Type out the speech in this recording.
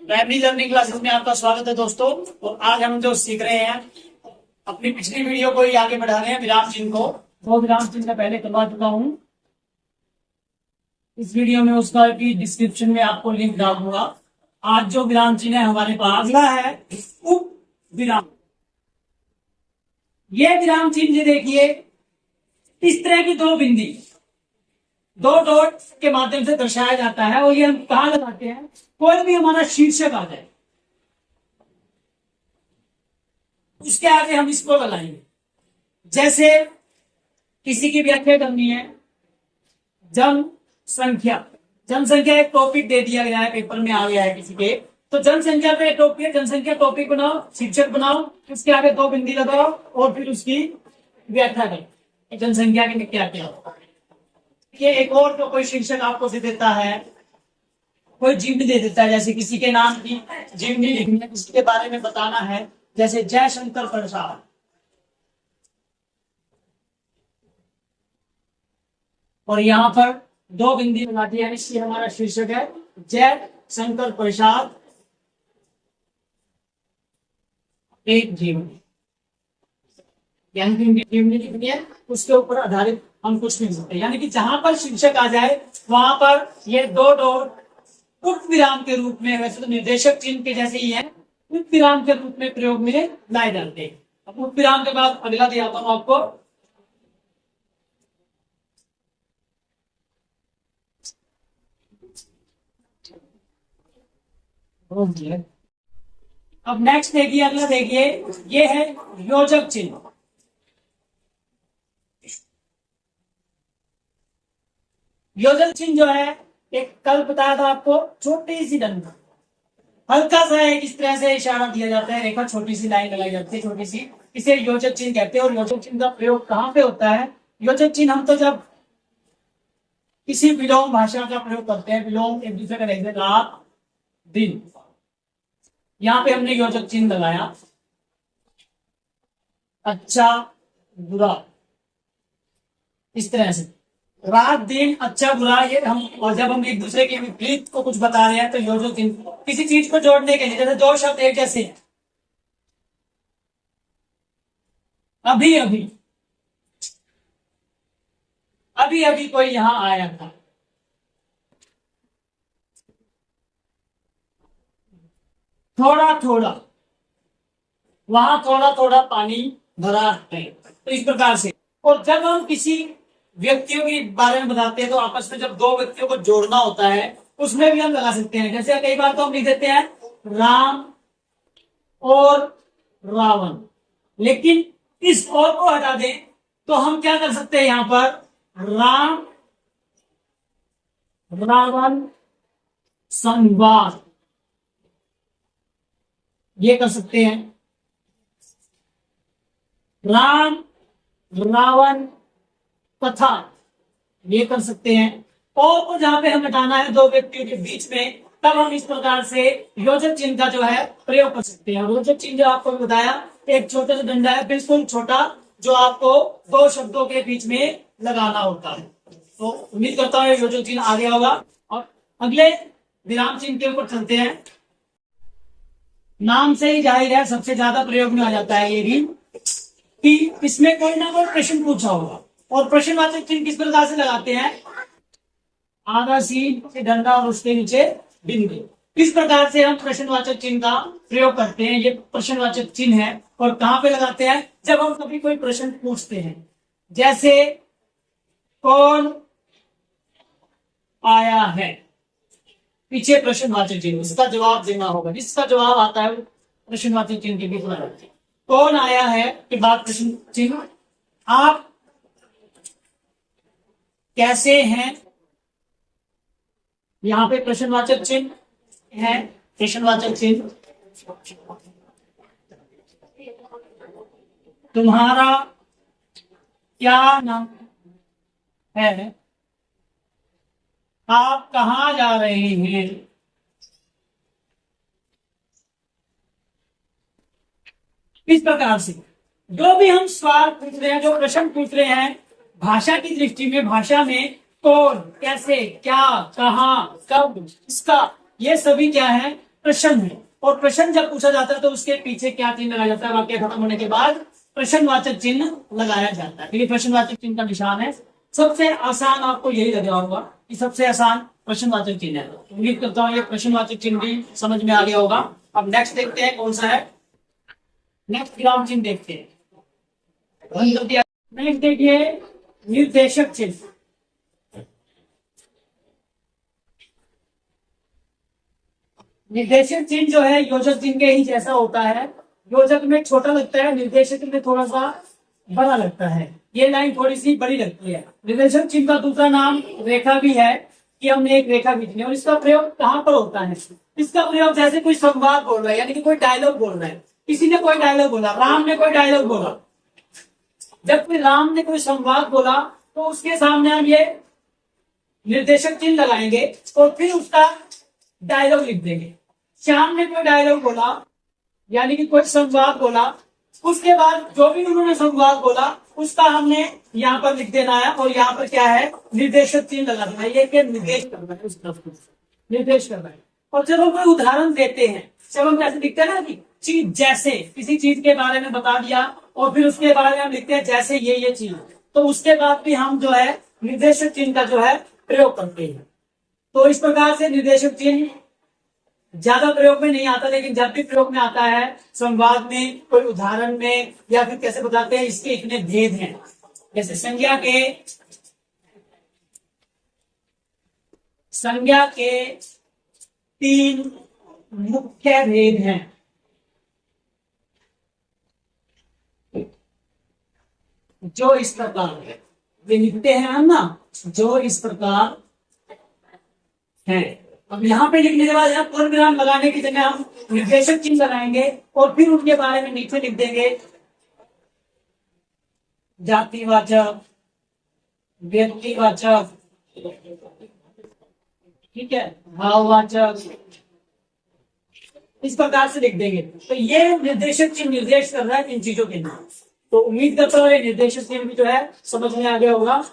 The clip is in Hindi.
प्राइमरी लर्निंग क्लासेस में आपका स्वागत है दोस्तों। तो आज हम जो सीख रहे हैं, अपनी पिछली वीडियो को ही आगे बढ़ा रहे हैं, विराम चिन्ह को। वो विराम चिन्ह मैं पहले करवा चुका हूं। इस वीडियो में उसका भी डिस्क्रिप्शन में आपको लिंक डाल दूंगा। आज जो विराम चिन्ह है हमारे पास अगला है उप विराम। ये विराम चिन्ह देखिए, इस तरह की दो बिंदी, दो डॉट के माध्यम से दर्शाया जाता है। और ये हम कहां लगाते हैं? कोई भी हमारा शीर्षक आ जाए उसके आगे हम इसको लगाएंगे। जैसे किसी की व्याख्या करनी है, जनसंख्या। जनसंख्या एक टॉपिक दे दिया गया है, पेपर में आ गया है किसी के, तो जनसंख्या पे टॉपिक, जनसंख्या टॉपिक बनाओ, शीर्षक बनाओ, उसके आगे दो बिंदी लगाओ और फिर उसकी व्याख्या करो। जनसंख्या की क्या क्या। ये एक और जो कोई शीर्षक आपको दे देता है, कोई जीवनी दे देता है, जैसे किसी के नाम की जीवनी लिखनी है, किसी के बारे में बताना है, जैसे जयशंकर प्रसाद। और यहाँ पर दो बिंदी लगा दी है, इसलिए हमारा शीर्षक है जयशंकर प्रसाद एक जीवनी। यानी जीवनी लिखनी है, उसके ऊपर आधारित हम कुछ नहीं सकते। यानी कि जहां पर शीर्षक आ जाए वहां पर ये दो डॉट उप विराम के रूप में, वैसे तो निर्देशक चिन्ह के जैसे ही है, उप विराम के रूप में प्रयोग में लाए जाते हैं। अब उप विराम के बाद अगला दिखाता हूं आपको। अब नेक्स्ट देखिए, अगला देखिए, ये है योजक चिन्ह। योजक चिन्ह जो है, एक कल बताया था आपको, छोटी सी डंडा, हल्का सा एक इस तरह से इशारा दिया जाता है, रेखा, छोटी सी लाइन लगाई जाती है, छोटी सी, इसे योजक चिन्ह कहते हैं। और योजक चिन्ह का प्रयोग कहां पे होता है? योजक चिन्ह हम तो जब किसी विलोम भाषा का प्रयोग करते हैं, विलोम एक दूसरे का रहते, रात दिन, यहां पे हमने योजक चिन्ह लगाया, अच्छा बुरा, इस तरह से रात दिन अच्छा बुरा, ये हम, और जब हम एक दूसरे के विपरीत को कुछ बता रहे हैं तो योजक चिन्ह किसी चीज को जोड़ने के लिए, जैसे दो शब्द एक जैसे हैं, अभी अभी, अभी अभी कोई यहां आया था, थोड़ा थोड़ा, वहां थोड़ा थोड़ा पानी भरा है, तो इस प्रकार से। और जब हम किसी व्यक्तियों के बारे में बताते हैं तो आपस में जब दो व्यक्तियों को जोड़ना होता है उसमें भी हम लगा सकते हैं। जैसे कई बार तो हम लिख देते हैं राम और रावण, लेकिन इस और को हटा दें तो हम क्या कर सकते हैं? यहां पर राम रावण संवाद, ये कर सकते हैं। राम रावण कथा, ये कर सकते हैं। और को जहां पे हम हटाना है दो व्यक्तियों के बीच में, तब हम इस प्रकार से योजक चिन्ह का जो है प्रयोग कर सकते हैं। योजक चिन्ह जो आपको बताया, एक छोटा सा डंडा है, बिल्कुल छोटा, जो आपको दो शब्दों के बीच में लगाना होता है। तो उम्मीद करता हूँ योजक चिन्ह आ गया होगा। और अगले विराम चिन्ह के ऊपर चलते हैं। नाम से ही जाहिर है सबसे ज्यादा प्रयोग में आ जाता है ये भी, कि इसमें कोई ना कोई प्रश्न पूछा होगा। और प्रश्नवाचक चिन्ह किस प्रकार से लगाते हैं? आधा सीन से डंडा और उसके नीचे बिंदु, इस प्रकार से हम प्रश्नवाचक चिन्ह का प्रयोग करते हैं। ये प्रश्नवाचक चिन्ह है। और कहां पे लगाते हैं? जब हम कभी कोई प्रश्न पूछते हैं, जैसे कौन आया है, पीछे प्रश्नवाचक चिन्ह, इसका जवाब देना होगा, जिसका जवाब आता है प्रश्नवाचक चिन्ह के बीच में लगाते हैं। कौन आया है के बाद प्रश्न चिन्ह, आप कैसे हैं, यहां पे प्रश्नवाचक चिन्ह है, प्रश्नवाचक चिन्ह। तुम्हारा क्या नाम है, आप कहां जा रहे हैं। इस प्रकार से जो भी हम सवाल पूछ रहे हैं, जो प्रश्न पूछ रहे हैं, भाषा की दृष्टि में, भाषा में कौन, कैसे, क्या, कहाँ, कब, इसका, ये सभी क्या है? प्रश्न है, और प्रश्न जब पूछा जाता है तो उसके पीछे क्या चिन्ह लगाया जाता है, वाक्य खत्म होने के बाद प्रश्नवाचक चिन्ह लगाया जाता है। ये प्रश्नवाचक चिन्ह का निशान है। सबसे आसान आपको यही लग रहा होगा कि सबसे आसान प्रश्नवाचक चिन्ह है। उम्मीद करता हूँ ये प्रश्नवाचक चिन्ह भी समझ में आ गया होगा। अब नेक्स्ट देखते हैं कौन सा है। नेक्स्ट विराम चिन्ह देखते हैं। नेक्स्ट देखिए निर्देशक चिन्ह। निर्देशक चिन्ह जो है योजक चिन्ह के ही जैसा होता है। योजक में छोटा लगता है, निर्देशक में थोड़ा सा बड़ा लगता है। ये लाइन थोड़ी सी बड़ी लगती है। निर्देशक चिन्ह का दूसरा नाम रेखा भी है, कि हमने एक रेखा खींचनी है। और इसका प्रयोग कहाँ पर होता है? इसका प्रयोग जैसे कोई संवाद बोल रहा है, यानी कि कोई डायलॉग बोल रहा है। किसी ने कोई डायलॉग बोला, राम ने कोई डायलॉग बोला। जब कोई राम ने कोई संवाद बोला तो उसके सामने हम ये निर्देशक चिन्ह लगाएंगे और फिर उसका डायलॉग लिख देंगे। श्याम ने कोई डायलॉग बोला, यानी कि कोई संवाद बोला, उसके बाद जो भी उन्होंने संवाद बोला उसका हमने यहाँ पर लिख देना है। और यहाँ पर क्या है? निर्देशक चिन्ह लगा देना है। ये क्या निर्देश करना है, उस तरफ निर्देश करना है। और जब हम कोई उदाहरण देते हैं, जब हम जैसे लिखते हैं ना कि चीज जैसे, किसी चीज के बारे में बता दिया और फिर उसके बारे में हम लिखते हैं जैसे ये चीज, तो उसके बाद भी हम जो है निर्देशक चिन्ह का जो है प्रयोग करते हैं। तो इस प्रकार से निर्देशक चिन्ह ज्यादा प्रयोग में नहीं आता, लेकिन जब भी प्रयोग में आता है, संवाद में, कोई उदाहरण में, या फिर कैसे बताते हैं, इसके इतने भेद हैं। जैसे संज्ञा के 3 मुख्य भेद हैं। जो इस प्रकार ये लिखते हैं हम ना, जो इस प्रकार है। अब यहाँ पे लिखने के बाद यहाँ पूर्ण विराम लगाने की जगह हम निर्देशक चिन्ह लगाएंगे और फिर उनके बारे में नीचे लिख देंगे जातिवाचक, व्यक्तिवाचक, ठीक है, भाववाचक, इस प्रकार से लिख देंगे। तो ये निर्देशक चिन्ह निर्देश कर रहा है इन चीजों के नाम। तो उम्मीद करता हूँ ये निर्देशक चिन्ह भी जो है समझ में आ गया होगा।